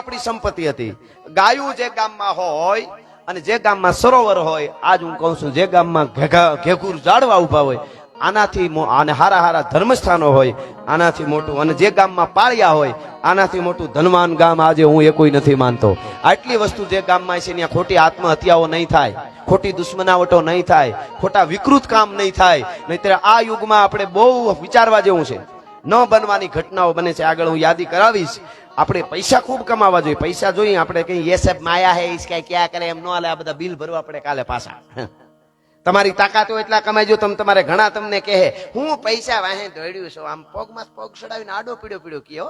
આપણી સંપત્તિ હતી. ગાયું જે ગામમાં હોય અને જે ગામમાં સરોવર હોય, આજ હું કહું છું, જે ગામમાં ઘેઘુર ઝાડવા ઉભા હોય આનાથી આને હારા હારા ધર્મસ્થાનો હોય આનાથી મોટું, અને જે ગામમાં પાળિયા હોય આનાથી મોટું ધનવાન ગામ આજે હું એ કોઈ નથી માનતો. આટલી વસ્તુ જે ગામમાં છે ત્યાં ખોટી આત્મહત્યાઓ નહીં થાય, ખોટી દુશ્મનાવટો નહીં થાય, ખોટા વિકૃત કામ નહીં થાય. નહીતર આ યુગમાં આપણે બહુ વિચારવા જેવું છે. ન બનવાની ઘટનાઓ બને છે. આગળ હું યાદી કરાવીશ. આપણે પૈસા ખૂબ કમાવા જોઈએ. પૈસા જોઈએ આપણે કઈ ये सब माया है इसका क्या करे એમ ન હાલે. આ બધા બિલ ભરવા પડે કાલે પાછા. તમારી તાકાત હોય એટલા કમાઈજો. તમારે ઘણા તમને કહે હું પૈસા વાહે દોડ્યું છું, આમ પગમાં પગ ચડાવીને આડો પીડ્યો પીડ્યો કયો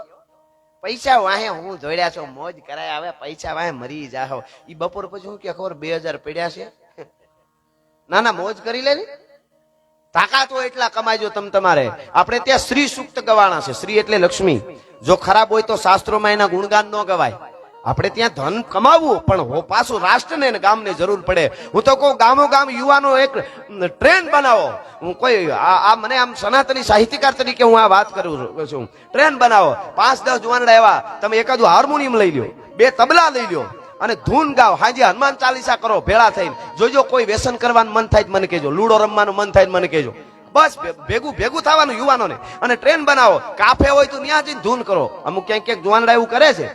પૈસા વાહે હું દોડ્યા છો, મોજ કરાય, હવે પૈસા વાહે મરી જાઓ. ઈ બપોર પછી હું કે ખબર 2000 પડ્યા છે. ના ના, મોજ કરી લે. તાકાત હોય એટલા કમાઈજો તમારે. આપણે ત્યાં શ્રી સૂક્ત ગવાણા છે. શ્રી એટલે લક્ષ્મી. જો ખરાબ હોય તો શાસ્ત્રોમાં એના ગુણગાન ન ગવાય. આપણે ત્યાં ધન કમાવવું પણ પાછું રાષ્ટ્રને અને ગામને જરૂર પડે. હું તો કહું ગામો ગામ યુવાનો એક ટ્રેન બનાવો. હું કોઈ મને આમ સનાતની સાહિત્યકાર તરીકે હું આ વાત કરું છું. ટ્રેન બનાવો. 5-10 જુવાનડા એવા તમે એકાદું હાર્મોનિયમ લઈ લ્યો, 2 તબલા લઈ લ્યો અને ધૂન ગાવ. હાજી હનુમાન ચાલીસા કરો ભેળા થઈને. જોજો કોઈ વ્યસન કરવાનું મન થાય મને કહેજો, લૂડો રમવાનું મન થાય મને કહેજો. બસ ભેગું થવાનું યુવાનોને અને ટ્રેન બનાવો. કાફે હોય તો ત્યાં જઈને ધૂન કરો. અમુક ક્યાંક ક્યાંક જુવાનડા એવું કરે છે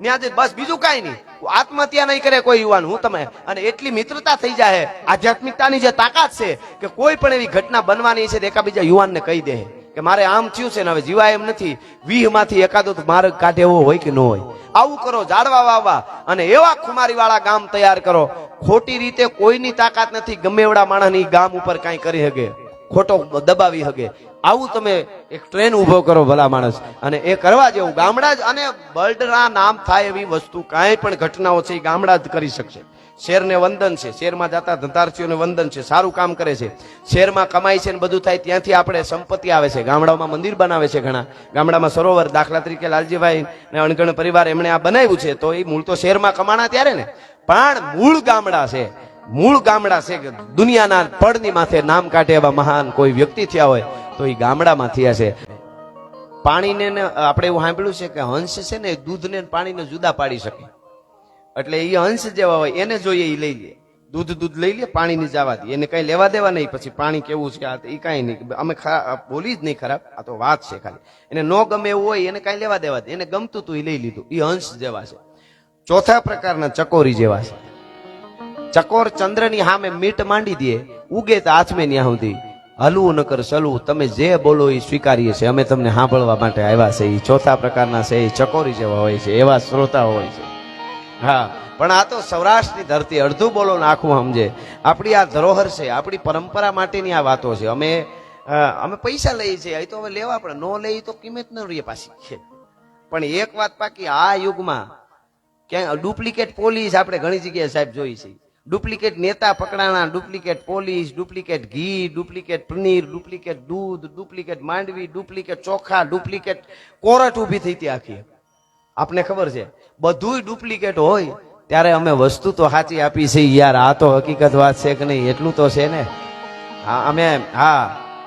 ત્યાં જઈને, બસ બીજું કાંઈ નહીં. આત્મહત્યા નહીં કરે કોઈ યુવાન. હું તમે અને એટલી મિત્રતા થઈ જાય. આધ્યાત્મિકતાની જે તાકાત છે કે કોઈ પણ એવી ઘટના બનવાની છે એકાબીજા યુવાનને કહી દે કે મારે આમ થયું છે ને હવે જીવાય એમ નથી. 20 માંથી એકાદો માર્ગ કાઢે એવો હોય કે ન હોય. આવું કરો. ઝાડવા વાવવા અને એવા ખુમારી વાળા ગામ તૈયાર કરો. ખોટી રીતે કોઈની તાકાત નથી ગમે એવડા માણસની ગામ ઉપર કાંઈ કરી શકે, ખોટો દબાવી શકે. આવું તમે એક ટ્રેન ઉભો કરો ભલા માણસ, અને એ કરવા જેવું. ગામડા જ અને બળદના નામ થાય એવી વસ્તુ કાંઈ પણ ઘટનાઓ છે એ ગામડા જ કરી શકશે. શેરને વંદન છે, શેરમાં જતા ધંધાર્થીઓને વંદન છે, સારું કામ કરે છે. શેરમાં કમાય છે ને બધું થાય, ત્યાંથી આપણે સંપત્તિ આવે છે. ગામડાઓમાં મંદિર બનાવે છે ઘણા. ગામડામાં સરોવર, દાખલા તરીકે લાલજીભાઈ ને અણગણ પરિવાર એમણે આ બનાવ્યું છે. તો એ મૂળ તો શેરમાં કમાણા ત્યારે ને, પણ મૂળ ગામડા છે. મૂળ ગામડા છે કે દુનિયાના પડની માથે નામ કાઢે એવા મહાન કોઈ વ્યક્તિ થયા હોય તો એ ગામડામાં થયા છે. પાણીને આપણે એવું સાંભળ્યું છે કે હંસ છે ને દૂધને પાણીને જુદા પાડી શકે. એટલે એ હંસ જેવા હોય એને જોઈએ એ લઈ લે. દૂધ લઈ લે, પાણીની જવા દે, એને કઈ લેવા દેવા નહીં. પછી પાણી કેવું છે એ કઈ નહીં. અમે બોલી જ નહીં ખરાબ, આ તો વાત છે ખાલી. એને ન ગમે એવું હોય એને કઈ લેવા દેવા દે. એને ગમતું તું એ લઈ લીધું. એ હંસ જેવા છે. ચોથા પ્રકારના ચકોરી જેવા છે. ચકોર ચંદ્રની સામે મીટ માંડી દે, ઉગે તો હાથમે ન્યા સુધી. હલવું નકર ચલવું, તમે જે બોલો એ સ્વીકારીએ છે, અમે તમને સાંભળવા માટે આવ્યા છે. એ ચોથા પ્રકારના છે. એ ચકોરી જેવા હોય છે, એવા શ્રોતા હોય છે. હા, પણ આ તો સૌરાષ્ટ્રની ધરતી. અડધું બોલો ને આખું સમજે. આપણી આ ધરોહર છે, આપણી પરંપરા માટેની આ વાતો છે. અમે પૈસા લઈએ છીએ, એ તો હવે લેવા પડે. ન લઈએ તો કિંમત ન રહીએ પાછી. પણ એક વાત પાકી, આ યુગમાં ક્યાંય ડુપ્લિકેટ પોલીસ આપણે ઘણી જગ્યાએ સાહેબ જોઈ છે. ડુપ્લિકેટ નેતા પકડાણા, ડુપ્લિકેટ પોલીસ, ડુપ્લિકેટ ઘી, ડુપ્લિકેટ પનીર, ડુપ્લિકેટ દૂધ, ડુપ્લિકેટ માંડવી, ડુપ્લિકેટ ચોખા, ડુપ્લિકેટ કોરટ ઉભી થઈ હતી આખી. આપને ખબર છે બધું ડુપ્લિકેટ હોય ત્યારે અમે વસ્તુ તો સાચી આપી છે યાર. આ તો હકીકત વાત છે કે નહીં એટલું તો છે ને. હા અમે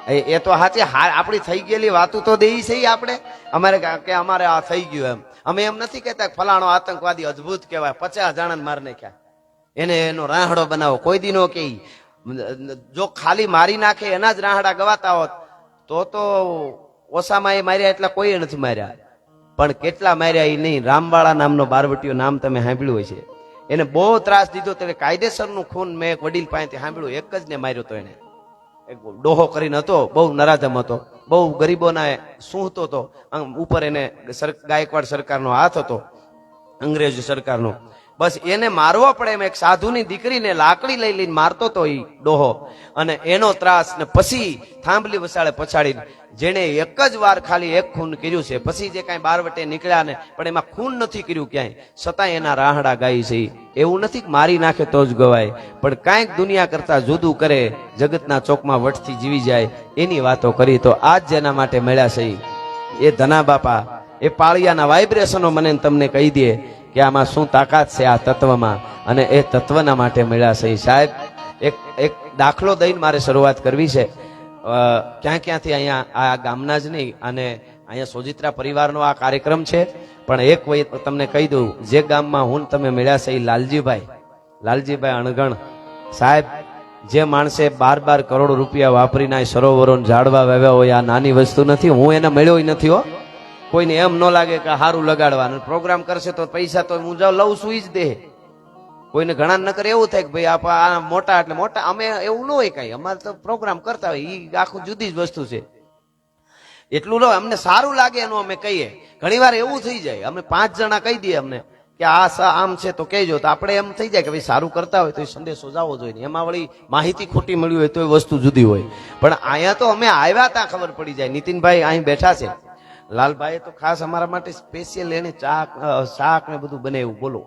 એ તો સાચી આપણી થઈ ગયેલી વાતો તો દઈ છે આપણે. અમારે આ થઈ ગયું એમ. અમે એમ નથી કહેતા ફલાણો આતંકવાદી અદભુત કહેવાય, 50 જણાને માર નાખ્યા, એને એનો રાહડો બનાવો. કોઈ દી નો કે જો ખાલી મારી નાખે એના જ રાહડા ગવાતા હોત તો ઓસામાં એ માર્યા એટલા કોઈ નથી માર્યા. પણ કેટલા માર્યા એ નહીં. રામવાળા નામનો બારવટીયો નામ તમે સાંભળ્યું હોય છે. એને બહુ ત્રાસ દીધો. ત્યારે કાયદેસરનું ખૂન મેં એક વડીલ પાસેથી સાંભળ્યું. એક જ ને માર્યો તો એને. એક ડોહો કરીને હતો, બહુ નરાધમ હતો, બહુ ગરીબોના સૂંઘતો હતો. ઉપર એને ગાયકવાડ સરકારનો હાથ હતો, અંગ્રેજ સરકારનો. બસ એને મારવો પડે એમ એક સાધુની દીકરીને લાકડી લઈ લઈને મારતો હતો એ ડોહો. અને એનો ત્રાસ ને પછી થાંભલી વસાડે પછાડીને જેને એક જ વાર ખાલી એક ખૂન કર્યું છે. પછી જે કાંઈ બારવટે નીકળ્યા ને પણ એમાં ખૂન નથી કર્યું ક્યાંય, છતાંય એના રાહડા ગાય છે. એવું નથી કે મારી નાખે તો જ ગવાય, પણ કાંઈક દુનિયા કરતા જુદું કરે, જગતના ચોકમાં વટથી જીવી જાય એની વાતો કરી. તો આજ જેના માટે મળ્યા છે એ ધના બાપા, એ પાળિયાના વાઇબ્રેશનો મને તમને કહી દે કે આમાં શું તાકાત છે આ તત્વમાં, અને એ તત્વના માટે મળ્યા છે. સાહેબ એક દાખલો દઈને મારે શરૂઆત કરવી છે. ક્યાંથી અહીંયા આ ગામના જ નહીં, અને અહીંયા સોજિત્રા પરિવારનો આ કાર્યક્રમ છે. પણ એક વય તમને કહી દઉં, જે ગામમાં હું ને તમે મળ્યા છે એ લાલજીભાઈ અણગણ સાહેબ, જે માણસે 12 કરોડ રૂપિયા વાપરીને આ સરોવરો ઝાડવા વાવ્યા હોય, આ નાની વસ્તુ નથી. હું એને મળ્યો નથી હો. કોઈને એમ ન લાગે કે સારું લગાડવાનું પ્રોગ્રામ કરશે તો પૈસા તો હું જાઉં લઉં છું જ દે. કોઈને ઘણા ન કરે એવું થાય કે ભાઈ આ મોટા એટલે મોટા. અમે એવું ન હોય કઈ, અમારે તો પ્રોગ્રામ કરતા હોય એ આખું જુદી જ વસ્તુ છે. એટલું લો અમને સારું લાગે એનું અમે કહીએ. ઘણી વાર એવું થઈ જાય, અમે 5 જણા કહી દઈએ અમને કે આ આમ છે તો કહેજો, તો આપણે એમ થઈ જાય કે ભાઈ સારું કરતા હોય તો એ સંદેશો જાવો જોઈએ. એમાં વળી માહિતી ખોટી મળી હોય તો એ વસ્તુ જુદી હોય. પણ અહીંયા તો અમે આવ્યા ત્યાં ખબર પડી જાય. નીતિનભાઈ અહીં બેઠા છે, લાલભાઈ તો ખાસ અમારા માટે સ્પેશિયલ એને શાક ને બધું બનાવ્યું. બોલો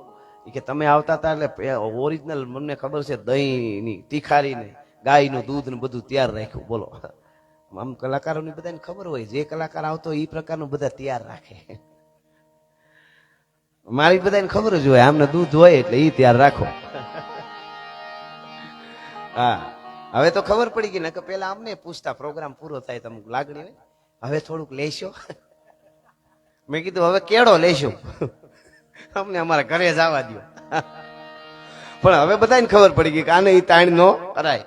કે તમે આવતા હતા એટલે ઓરિજિનલ મને ખબર છે દહીં ની તીખારી ને ગાયનું દૂધ ને બધું તૈયાર રાખ્યું. બોલો આમ કલાકારોની બધાને ખબર હોય, જે કલાકાર આવતો હોય એ પ્રકારનું બધા તૈયાર રાખે. મારી બધાને ખબર જ હોય આમને દૂધ હોય એટલે એ તૈયાર રાખો. હા હવે તો ખબર પડી ગઈ ને કે પેલા અમને પૂછતા પ્રોગ્રામ પૂરો થાય તમે લાગણી હોય હવે થોડુંક લેશો. મેં કીધું હવે કેળો લેશો, અમને અમારા ઘરે જવા દો. પણ હવે બધાને ખબર પડી ગઈ કે આને એ તાણ નો કરાય.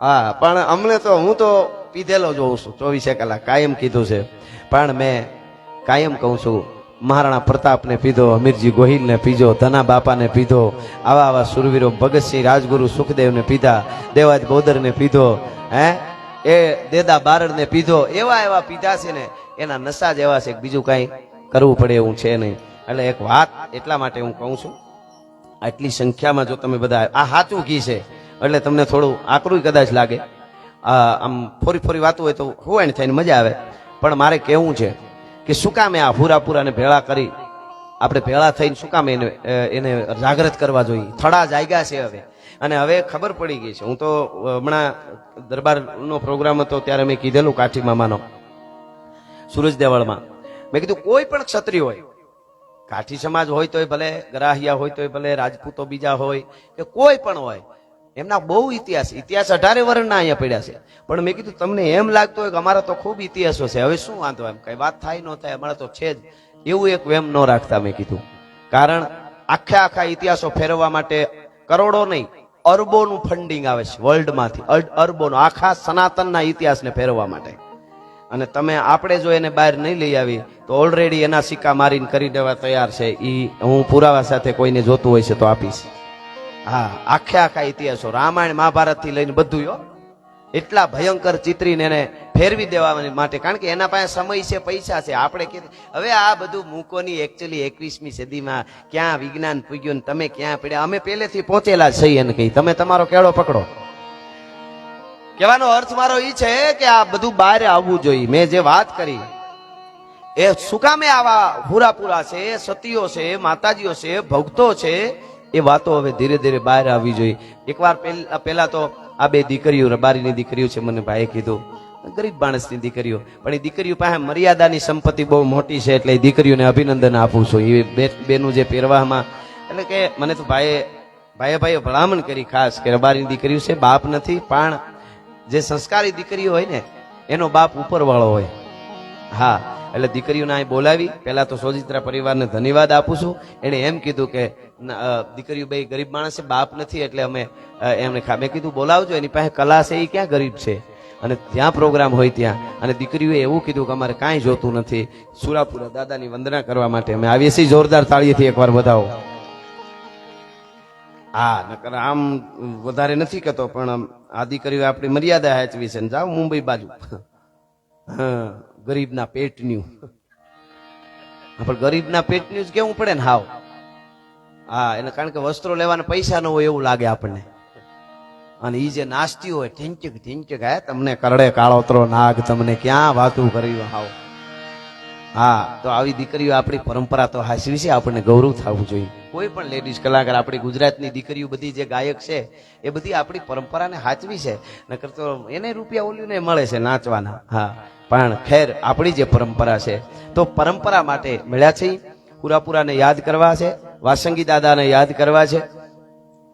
હા પણ અમને તો હું તો પીધેલો જોઉં છું 24 કલાક કાયમ કીધું છે. પણ મેં કાયમ કહું છું, મહારાણા પ્રતાપને પીધો, અમીરજી ગોહિલને પીધો, ધના બાપાને પીધો, આવા સુરવીરો ભગતસિંહ રાજગુરુ સુખદેવને પીધા, દેવાજ બોદરને પીધો, એ દેદા બારડને પીધો. એવા પીધા છે ને એના નશા જ એવા છે કે બીજું કઈ કરવું પડે એવું છે નહીં. એટલે એક વાત એટલા માટે હું કહું છું, આટલી સંખ્યામાં જો તમે બધા આ સાચું ઘી છે એટલે તમને થોડું આકરું કદાચ લાગે, આમ ફોરી વાતું હોય તો હોય ને થઈને મજા આવે. પણ મારે કેવું છે કે શું કામ આ પૂરાને ભેળા કરી આપણે ભેળા થઈને શું કામ એને જાગૃત કરવા જોઈએ. થડા જાગ્યા છે હવે, અને હવે ખબર પડી ગઈ છે. હું તો હમણાં દરબારનો પ્રોગ્રામ હતો ત્યારે મેં કીધેલું કાઠી મામાનો સુરજ દેવળમાં, મેં કીધું કોઈ પણ ક્ષત્રિય હોય, કાઠી સમાજ હોય તોય ભલે, ગરાહિયા હોય તોય ભલે, રાજપૂતો બીજા હોય કે કોઈ પણ હોય, એમના બહુ ઇતિહાસ 18 વર્ષના અહીંયા પડ્યા છે. પણ મેં કીધું તમને એમ લાગતું હોય કે અમારા તો ખૂબ ઇતિહાસો છે, હવે શું વાંધો, એમ કઈ વાત થાય ન થાય, અમારા તો છે જ, એવું એક વેમ ન રાખતા. મેં કીધું કારણ આખા ઇતિહાસો ફેરવવા માટે કરોડો નહીં અરબોનું ફંડિંગ આવે છે વર્લ્ડમાંથી, અરબોનો આખા સનાતનના ઇતિહાસને ફેરવવા માટે. અને તમે આપણે જો એને બહાર નહીં લઈ આવી તો ઓલરેડી એના સિક્કા મારીને કરી દેવા તૈયાર છે. એ હું પુરાવા સાથે કોઈને જોતું હોય છે તો આપીશ. હા આખા ઇતિહાસો રામાયણ મહાભારત થી લઈને બધું એટલા ભયંકર ચિત્રીને એને ફેરવી દેવા માટે, કારણ કે એના પાસે સમય છે, પૈસા છે. આપણે હવે આ બધું મૂકોની એકચ્યુઅલી 21મી સદીમાં ક્યાં વિજ્ઞાન પૂગ્યું ને તમે ક્યાં પડ્યા. અમે પહેલેથી પહોંચેલા છીએ એને કહી, તમે તમારો કેળો પકડો. કહેવાનો અર્થ મારો એ છે કે આ બધું બહાર આવવું જોઈએ. મેં જે વાત કરી એ શું કામે આવા પૂરા છે, સતીઓ છે, માતાજીઓ છે, ભક્તો છે, એ વાતો હવે ધીરે ધીરે બહાર આવવી જોઈએ. એકવાર પહેલા તો આ 2 દીકરીઓ રબારીની દીકરીઓ છે, મને ભાઈએ કીધું ગરીબ માણસની દીકરીઓ, પણ એ દીકરીઓ પાસે મર્યાદાની સંપત્તિ બહુ મોટી છે એટલે એ દીકરીઓને અભિનંદન આપું છું. એ બેનું જે પહેરવામાં, એટલે કે મને તો ભાઈએ ભલામણ કરી ખાસ કે રબારીની દીકરીઓ છે, બાપ નથી, પણ જે સંસ્કારી દીકરીઓ હોય ને એનો બાપ ઉપરવાળો હોય. હા એટલે દીકરીઓને અહીં બોલાવી, પહેલા તો સોજિત્રા પરિવારને ધન્યવાદ આપું છું. એને એમ કીધું કે દીકરીઓ બે ગરીબ માણસ છે, બાપ નથી, એટલે અમે એમને મેં કીધું બોલાવજો, એની પાસે કલા છે, એ ક્યાં ગરીબ છે. અને ત્યાં પ્રોગ્રામ હોય ત્યાં, અને દીકરીઓએ એવું કીધું કે અમારે કાંઈ જોતું નથી, સુરાપુરા દાદાની વંદના કરવા માટે અમે આવીએ છીએ. જોરદાર તાળીથી એકવાર વધાવો. હા નકર આમ વધારે નથી કહેતો, પણ આ દીકરીઓ આપણી મર્યાદા હેચવી છે. જાઓ મુંબઈ બાજુ, હા ગરીબના પેટન્યું, પણ ગરીબના પેટન્યું જ કેવું પડે ને હાવ. હા એને કારણ કે વસ્ત્રો લેવાના પૈસા ન હોય એવું લાગે આપણને. અને ઈ જે નાસ્તી હોય ઢીંચક હે તમને કરડે કાળોતરો નાગ, તમને ક્યાં વાતું કર્યું હાવ. હા તો આવી દીકરીઓ આપણી પરંપરા તો હાચવી છે, આપણને ગૌરવ થવું જોઈએ. કોઈ પણ લેડીઝ કલાકાર, આપણી ગુજરાતની દીકરીઓ બધી જે ગાયક છે એ બધી આપણી પરંપરાને હાચવી છે. નકર તો એને રૂપિયા ઓલ્યુંને મળે છે નાચવાના. હા પણ ખેર આપણી જે પરંપરા છે, તો પરંપરા માટે મળ્યા છે. પુરાને યાદ કરવા છે, વાસંગી દાદાને યાદ કરવા છે,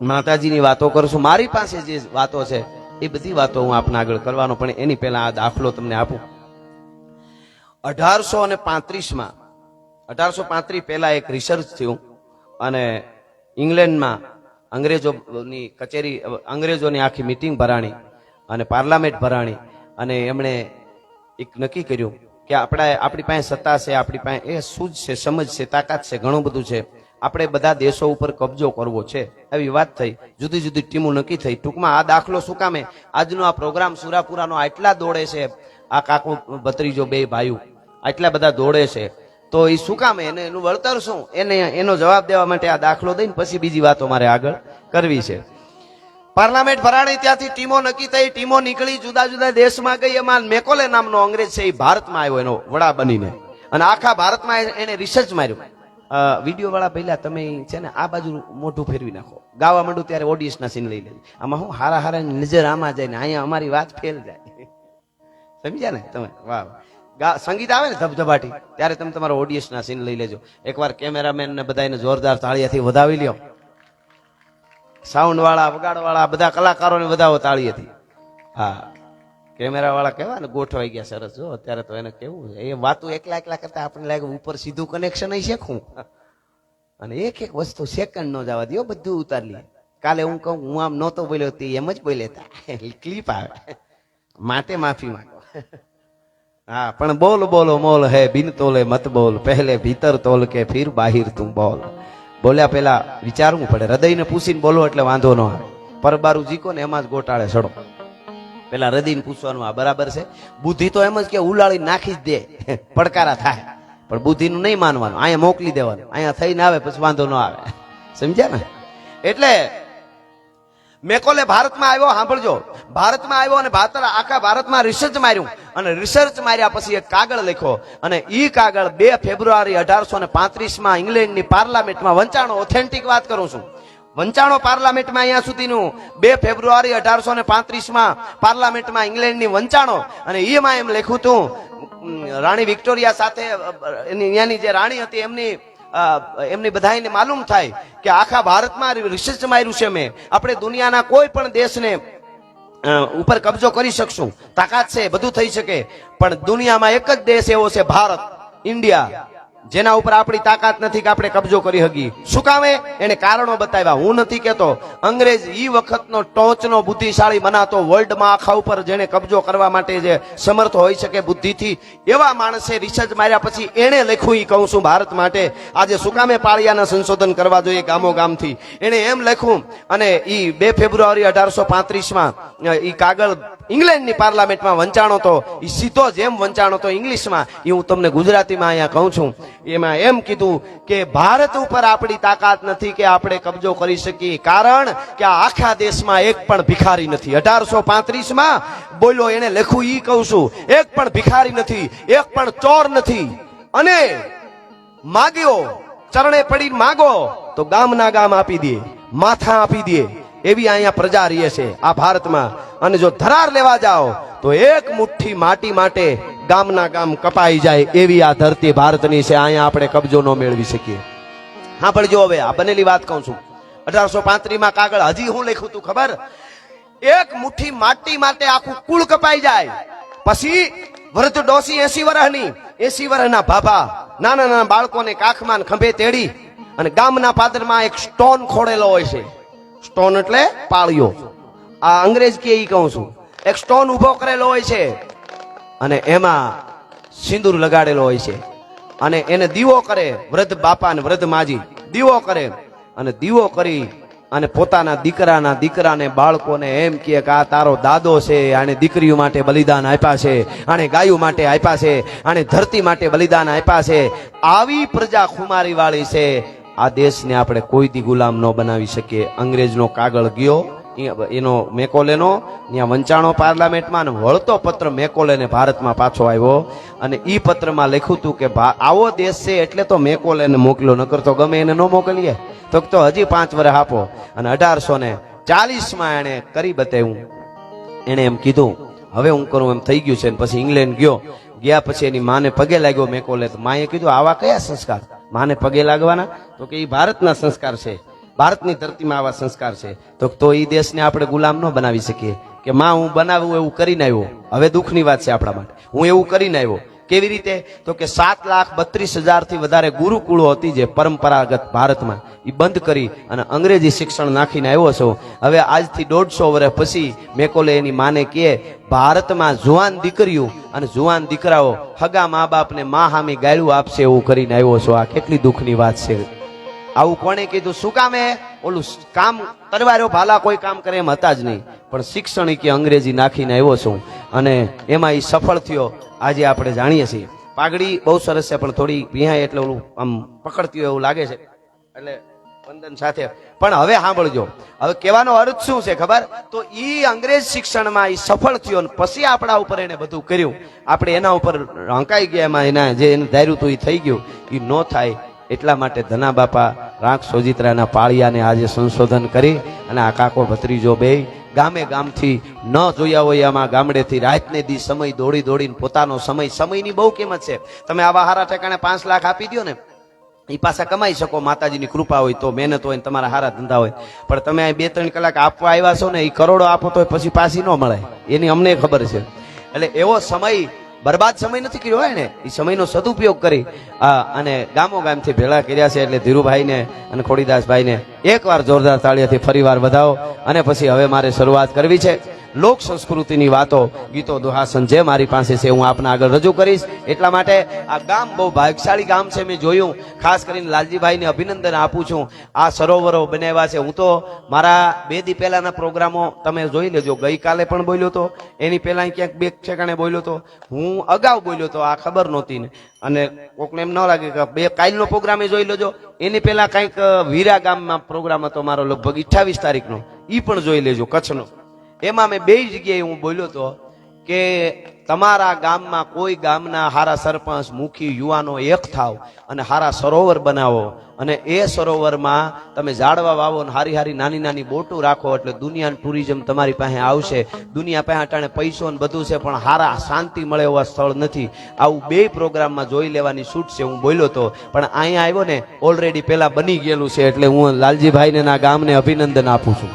માતાજીની વાતો કરશું. મારી પાસે જે વાતો છે એ બધી વાતો હું આપને આગળ કરવાનો, પણ એની પહેલા આ દાખલો તમને આપું. 1835માં 1835 પહેલા એક રિસર્ચ થયું અને ઇંગ્લેન્ડમાં અંગ્રેજોની કચેરી, અંગ્રેજોની આખી મીટિંગ ભરાણી અને પાર્લામેન્ટ ભરાણી અને એમણે એક નક્કી કર્યું કે આપણી પાસે સત્તા છે, આપણી પાસે એ સૂઝ છે, સમજ છે, તાકાત છે, ઘણું બધું છે, આપણે બધા દેશો ઉપર કબજો કરવો છે. એવી વાત થઈ, જુદી જુદી ટીમો નક્કી થઈ. ટૂંકમાં આ દાખલો શું કામે આજનો આ પ્રોગ્રામ સુરાપુરાનો આટલા દોડે છે, આ કાકો ભત્રીજો બે ભાઈઓ આટલા બધા દોડે છે, તો એ શું કામે, એને એનું વળતર શું, એનો જવાબ દેવા માટે આ દાખલો દઈને પછી બીજી વાતો મારે આગળ કરવી છે. પાર્લામેન્ટ ભરાણી, ત્યાંથી ટીમો નક્કી થઈ, ટીમો નીકળી, જુદા જુદા દેશમાં ગઈ. એમાં મેકોલે નામનો અંગ્રેજ છે એ ભારતમાં આવ્યો એનો વડા બનીને, અને આખા ભારતમાં એને રિસર્ચ માર્યું. વિડીયો વાળા પહેલા તમે છે ને આ બાજુ મોઢું ફેરવી નાખો, ગાવા માંડું ત્યારે ઓડિયન્સના સીન લઈ લેજો. આમાં હું હારા હારા નજર આમાં જાય ને અહીંયા અમારી વાત ફેલ જાય. સમજ્યા ને તમે? વાહ. સંગીત આવે ને ધબધબાટી ત્યારે તમે તમારા ઓડિયન્સના સીન લઈ લેજો. એકવાર કેમેરામેન ને બધાને જોરદાર તાળીયાથી વધાવી લ્યો. સાઉન્ડ વાળા, વગાડ વાળા બધા કલાકારોને વધાવો તાળીએથી. હા, કેમેરા વાળા કેવા ને ગોઠવાઈ ગયા સરસ. જો અત્યારે તો એને કેવું એ વાતું એકલા એકલા કરતા આપણને લાગે ઉપર સીધું કનેક્શન શેખું, અને એક એક વસ્તુ સેકન્ડ નો જવા દો, બધું ઉતાર લઈએ. કાલે હું કહું હું આમ નહોતો બોલ્યો તે એમ જ બોલેતા, ક્લિપ આવે માટે માફી માંગો. હા, પણ બોલ બોલો મોલ હે બિન તોલે મત બોલ, પહેલે ભીતર તોલ કે ફિર બાહિર તું બોલ. બોલ્યા પેલા વિચારવું પડે, હૃદયને પૂછીને બોલો એટલે વાંધો ન આવે. પરબારું જીકો ને એમાં જ ગોટાળે સડો. પેલા હૃદયને પૂછવાનું આ બરાબર છે. બુદ્ધિ તો એમ જ કે ઉલાળી નાખી જ દે, પડકારા થાય, પણ બુદ્ધિનું નહીં માનવાનું, અહીંયા મોકલી દેવાનું, અહીંયા થઈને આવે પછી વાંધો ન આવે. સમજ્યા ને? એટલે મેકોલે ભારતમાં આવ્યો, સાંભળજો, ભારતમાં આવ્યો અને આખા ભારતમાં રિસર્ચ માર્યું, અને રિસર્ચ માર્યા પછી એક કાગળ લખ્યો, અને ઈ કાગળ 2 ફેબ્રુઆરી 1835 ઇંગ્લેન્ડની પાર્લામેન્ટમાં વંચાણો. ઓથેન્ટિક વાત કરું છું, વંચાણો પાર્લામેન્ટમાં. અહીંયા સુધીનું 2 ફેબ્રુઆરી 1835 પાર્લામેન્ટમાં ઇંગ્લેન્ડની વંચાણો, અને એમાં એમ લખ્યું હતું, રાણી વિક્ટોરિયા સાથે અહીંયાની જે રાણી હતી એમની બધાને માલુમ થાય કે આખા ભારતમાં રિસર્ચ માર્યું છે મેં, આપણે દુનિયાના કોઈ પણ દેશને ઉપર કબજો કરી શકશું, તાકાત છે, બધું થઈ શકે, પણ દુનિયામાં એક જ દેશ એવો છે, ભારત, ઇન્ડિયા, જેના ઉપર આપણી તાકાત નથી કે આપણે કબજો કરી શકીએ. શું કામે? એને કારણો બતાવ્યા. હું નથી કેતો, અંગ્રેજ ઈ વખતનો ટોચનો બુદ્ધિશાળી મનાતો, વર્લ્ડમાં આખા ઉપર જેને કબજો કરવા માટે જે સમર્થ હોઈ શકે બુદ્ધિથી, એવા માણસે રિસર્ચ માર્યા પછી એને લખ્યું. ઈ કહું છું ભારત માટે આજે શું કામે પાળિયાના સંશોધન કરવા જોઈએ ગામો ગામથી, એને એમ લખ્યું. અને ઈ 2 ફેબ્રુઆરી 1835 ઈ કાગળ ઇંગ્લેન્ડની પાર્લામેન્ટમાં વંચાણો તો, ઈ સીધો જેમ વંચાણો તો ઇંગ્લિશમાં, એ હું તમને ગુજરાતીમાં અહીંયા કહું છું. એમાં એમ કીધું કે ભારત ઉપર આપણી તાકાત નથી કે આપણે કબજો કરી શકીએ, કારણ કે આ આખા દેશમાં એક પણ ભિખારી નથી. 1835 બોલ્યો એને લખ્યું. ઈ કહું છું, એક પણ ભિખારી નથી, એક પણ ચોર નથી, અને માગ્યો ચરણે પડી માગો તો ગામના ગામ આપી દે, માથા આપી દે, એવી અહીંયા પ્રજા રહે છે આ ભારતમાં. અને જો ધરાર લેવા જાઓ તો એક મુઠ્ઠી માટી માટે ગામના ગામ કપાઈ જાય એવી આ ધરતી ભારતની છે. અહીંયા આપણે કબજો ન મેળવી શકીએ. હા, પણ જો હવે આ બનેલી વાત કહું છું. 1835 કાગળ હજી હું લખ્યું તું ખબર? એક મુઠ્ઠી માટી માટે આખું કુળ કપાઈ જાય. પછી વૃદ્ધ ડોસી 80 વર્ષની, 80 વર્ષના ભાભા નાના નાના બાળકોને કાખમાં ખંભે તેડી, અને ગામના પાદરમાં એક સ્ટોન ખોડેલો હોય છે. સ્ટોન એટલે પાળિયો. આ અંગ્રેજ કે ઈ કહું છું. એક સ્ટોન ઉભો કરેલો હોય છે, અને એમાં સિંદૂર લગાડેલો હોય છે, અને એને દીવો કરે. વૃદ્ધ બાપા ને વૃદ્ધ માજી દીવો કરે, અને દીવો કરી અને પોતાના દીકરાને બાળકોને એમ કહે કે આ તારો દાદો છે, આને દીકરીઓ માટે બલિદાન આપ્યા છે, આને ગાયો માટે આપ્યા છે, આને ધરતી માટે બલિદાન આપ્યા છે. આવી પ્રજા ખુમારી વાળી છે. આ દેશને આપણે કોઈ દી ગુલામ ન બનાવી શકીએ. અંગ્રેજનો કાગળ ગયો, એનો મેકોલેનો ત્યાં વંચાણો પાર્લામેન્ટમાં, અને વળતો પત્ર મેકોલેને ભારતમાં પાછો આવ્યો, અને ઈ પત્રમાં લખ્યું હતું કે આવો દેશ છે એટલે તો મેકોલેને મોકલ્યો, નકર તો ગમે એને ન મોકલીએ. તો હજી 5 વર્ષ આપો. અને 1840 એને કરી બતાવ્યું. એને એમ કીધું હવે હું કરું એમ થઈ ગયું છે. પછી ઇંગ્લેન્ડ ગયા પછી એની માને પગે લાગ્યો મેકોલે. તો માએ કીધું આવા કયા સંસ્કાર માને પગે લાગવાના? તો કે એ ભારતના સંસ્કાર છે, ભારતની ધરતીમાં આવા સંસ્કાર છે. તો એ દેશને આપણે ગુલામ ન બનાવી શકીએ કે માં હું બનાવું એવું કરીને આવ્યો. હવે દુઃખની વાત છે આપણા માટે, હું એવું કરીને આવ્યો કેવી રીતે? તો કે 7,32,000 થી વધારે ગુરુકુળો હતી જે પરંપરાગત ભારતમાં, એ બંધ કરી અને અંગ્રેજી શિક્ષણ નાખીને આવ્યો છું. હવે આજથી 150 વર્ષ પછી મેકોલે એની માને કહે, ભારતમાં જુવાન દીકરીઓ અને જુવાન દીકરાઓ હગા મા બાપને મા હામી ગાળું આપશે એવું કરીને આવ્યો છું. આ કેટલી દુઃખની વાત છે. આવું કોણે કીધું? શું કામે? ઓલું કામ કરવાયો ભાલા કોઈ કામ કરે એમ હતા જ નહીં, પણ શિક્ષણ કે અંગ્રેજી નાખીને આવ્યો છું અને એમાં એ સફળ થયો. આજે આપણે જાણીએ છીએ. પાઘડી બહુ સરસ છે, પણ થોડી વિહાય એટલે ઓલું આમ પકડતી હોય એવું લાગે છે, એટલે વંદન સાથે. પણ હવે સાંભળજો, હવે કહેવાનો અર્થ શું છે ખબર? તો ઈ અંગ્રેજ શિક્ષણમાં ઈ સફળ થયો, પછી આપણા ઉપર એને બધું કર્યું, આપણે એના ઉપર હંકાઈ ગયા, એમાં એના જે એને ધાર્યું હતું એ થઈ ગયું. એ ન થાય એટલા માટે ધના બાપા રાંક સોજિત્રાના પાળિયાને આજે સંશોધન કરી અને આ કાકો ભત્રીજો બે ગામે ગામથી ન જોયા હોય આમાં ગામડેથી રાતને દી સમય દોડી દોડીને પોતાનો સમયની બહુ કિંમત છે. તમે આવા હારા ઠેકાણે 5 લાખ આપી દો ને, એ પાછા કમાઈ શકો, માતાજીની કૃપા હોય તો, મહેનત હોય ને તમારા હારા ધંધા હોય. પણ તમે 2-3 કલાક આપવા આવ્યા છો ને, એ કરોડો આપો તો પછી પાછી ન મળે, એની અમને ખબર છે. એટલે એવો સમય બરબાદ સમય નથી કર્યો હોય ને, એ સમયનો સદુપયોગ કરી અને ગામો ગામથી ભેળા કર્યા છે. એટલે ધીરુભાઈને અને ખોડીદાસભાઈને એકવાર જોરદાર તાળીઓથી ફરીવાર વધાવો. અને પછી હવે મારે શરૂઆત કરવી છે લોક સંસ્કૃતિની વાતો, ગીતો, દુહાસન જે મારી પાસે છે હું આપને આગળ રજૂ કરીશ. એટલા માટે આ ગામ બહુ ભાગ્યશાળી ગામ છે. મેં જોયું, ખાસ કરીને લાલજીભાઈને અભિનંદન આપું છું. આ સરોવરો બનાવ્યા છે. હું તો મારા 2 દી પહેલાના પ્રોગ્રામો તમે જોઈ લેજો. ગઈકાલે પણ બોલ્યો હતો, એની પહેલા ક્યાંક 2 ઠેકાણે બોલ્યો હતો, હું અગાઉ બોલ્યો હતો, આ ખબર નહોતી ને. અને કોકને એમ ન લાગે કે કાલનો પ્રોગ્રામ જોઈ લેજો. એની પહેલા કંઈક વીરા ગામમાં પ્રોગ્રામ હતો મારો, લગભગ 28 તારીખનો, એ પણ જોઈ લેજો, કચ્છનો. એમાં મેં 2 જગ્યાએ હું બોલ્યો હતો કે તમારા ગામમાં કોઈ ગામના હારા સરપંચ, મુખી, યુવાનો એક થાવ અને હારા સરોવર બનાવો, અને એ સરોવરમાં તમે ઝાડવા વાવો ને હારી હારી નાની નાની બોટો રાખો, એટલે દુનિયાનું ટુરિઝમ તમારી પાસે આવશે. દુનિયા પાસે અટાણે પૈસો ને બધું છે, પણ હારા શાંતિ મળે એવા સ્થળ નથી. આવું 2 પ્રોગ્રામમાં જોઈ લેવાની છૂટ છે, હું બોલ્યો હતો. પણ અહીંયા આવ્યો ને, ઓલરેડી પેલા બની ગયેલું છે, એટલે હું લાલજીભાઈને ના ગામને અભિનંદન આપું છું.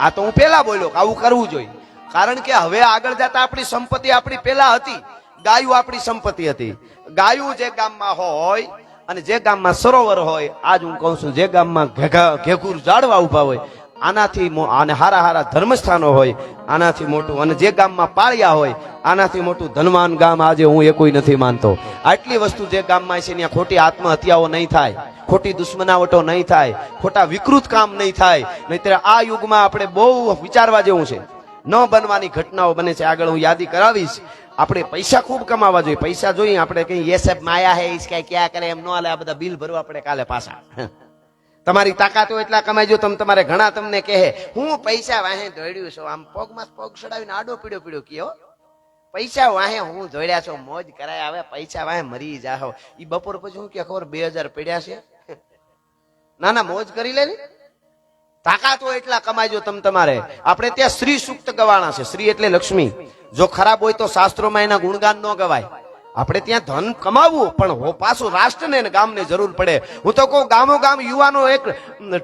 આ તો હું પેલા બોલ્યો આવું કરવું જોઈએ, કારણ કે હવે આગળ જતા આપણી સંપત્તિ આપણી પેલા હતી. ગાયું આપણી સંપત્તિ હતી. ગાયું જે ગામમાં હોય અને જે ગામમાં સરોવર હોય, આજ હું કહું છું, જે ગામમાં ઘેઘુર ઝાડવા ઉભા હોય, આનાથી અને હારા હારા ધર્મસ્થાનો હોય, આનાથી મોટું, અને જે ગામમાં પાળિયા હોય, આનાથી મોટું ધનવાન ગામ આજે હું એકોઈ નથી માનતો. આટલી વસ્તુ જે ગામમાં છે ત્યાં ખોટી આત્મહત્યાઓ નહીં થાય, ખોટી દુશ્મનાવટો નહીં થાય, ખોટા વિકૃત કામ નહીં થાય. નહીતર આ યુગમાં આપણે બહુ વિચારવા જેવું છે. ન બનવાની ઘટનાઓ બને છે. આગળ હું યાદી કરાવીશ. આપણે પૈસા ખૂબ કમાવા જોઈએ, પૈસા જોઈએ. આપણે કઈ સાહેબ માયા હે કઈ ક્યાં કરે એમ ન હાલે. આ બધા બિલ ભરવા પડે કાલે પાછા. તમારી તાકાત હોય એટલા કમાઈજો. તમારે ઘણા તમને કહે હું પૈસા વાહે દોડ્યું છું, આમ પગમાં પગ ચડાવીને આડો પીડ્યો પીડ્યો કયો પૈસા વાહે હું દોડ્યા છો, મોજ કરાય, આવે પૈસા વાહે મરી જાઓ. ઈ બપોર પછી હું કે ખબર 2000 પડ્યા છે. ના ના, મોજ કરી લે ને. તાકાત હોય એટલા કમાઈજો તમારે. આપણે ત્યાં શ્રી સૂક્ત ગવાણા છે. શ્રી એટલે લક્ષ્મી. જો ખરાબ હોય તો શાસ્ત્રોમાં એના ગુણગાન ન ગવાય. આપણે ત્યાં ધન કમાવવું, પણ પાછું રાષ્ટ્રને અને ગામને જરૂર પડે. હું તો કહું ગામો ગામ યુવાનો એક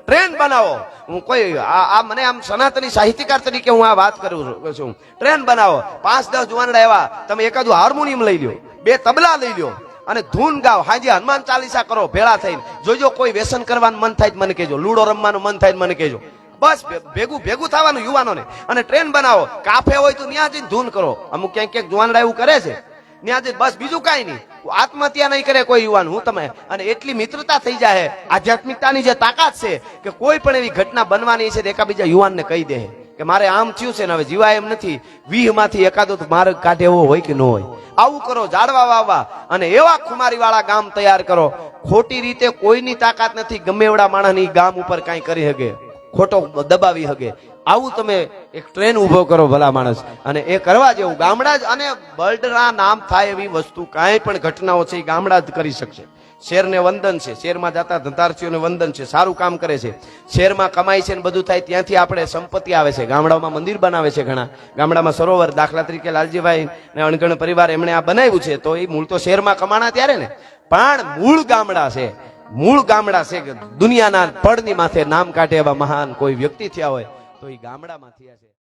ટ્રેન બનાવો. હું કોઈ આ મને આમ સનાતની સાહિત્યકાર તરીકે હું આ વાત કરું છું. ટ્રેન બનાવો, 5-10 જુવાનડા એવા, તમે એકાદું હાર્મોનિયમ લઈ લ્યો, 2 તબલા લઈ લ્યો અને ધૂન ગાવ. હાજી હનુમાન ચાલીસા કરો ભેળા થઈને. જોજો કોઈ વ્યસન કરવાનું મન થાય મને કહેજો, લૂડો રમવાનું મન થાય મને કહેજો. બસ ભેગું થવાનું યુવાનોને, અને ટ્રેન બનાવો. કાફે હોય તો ત્યાં જઈને ધૂન કરો. અમુક ક્યાંક ક્યાંક જુવાનડા એવું કરે છે, ત્યાં જઈને બસ, બીજું કાંઈ નહીં. આત્મહત્યા નહીં કરે કોઈ યુવાન. હું તમે અને એટલી મિત્રતા થઈ જાય, આધ્યાત્મિકતાની જે તાકાત છે કે કોઈ પણ એવી ઘટના બનવાની છે એકાબીજા યુવાનને કહી દે કે મારે આમ થયું છે ને હવે જીવાય એમ નથી. 20 માંથી એકાદો માર્ગ કાઢે એવો હોય કે ન હોય. આવું કરો, ઝાડવા વાવવા અને એવા ખુમારી વાળા ગામ તૈયાર કરો. ખોટી રીતે કોઈની તાકાત નથી ગમે એવડા માણસની ગામ ઉપર કાંઈ કરી શકે, ખોટો દબાવી શકે. આવું તમે એક ટ્રેન ઉભો કરો ભલા માણસ, અને એ કરવા જેવું. ગામડા જ અને બર્ડના નામ થાય એવી વસ્તુ કાંઈ પણ ઘટનાઓ છે એ ગામડા જ કરી શકશે. શેરને વંદન છે, શેરમાં જતા ધંધાર્થીઓને વંદન છે, સારું કામ કરે છે. શેરમાં કમાય છે ને બધું થાય, ત્યાંથી આપણે સંપત્તિ આવે છે. ગામડાઓમાં મંદિર બનાવે છે ઘણા, ગામડામાં સરોવર. દાખલા તરીકે લાલજીભાઈ ને અણગણ પરિવાર એમણે આ બનાવ્યું છે, તો એ મૂળ તો શેરમાં કમાણા ત્યારે ને, પણ મૂળ ગામડા છે. મૂળ ગામડા છે કે દુનિયાના પડની માથે નામ કાઢે એવા મહાન કોઈ વ્યક્તિ થયા હોય તો એ ગામડામાં થયા છે.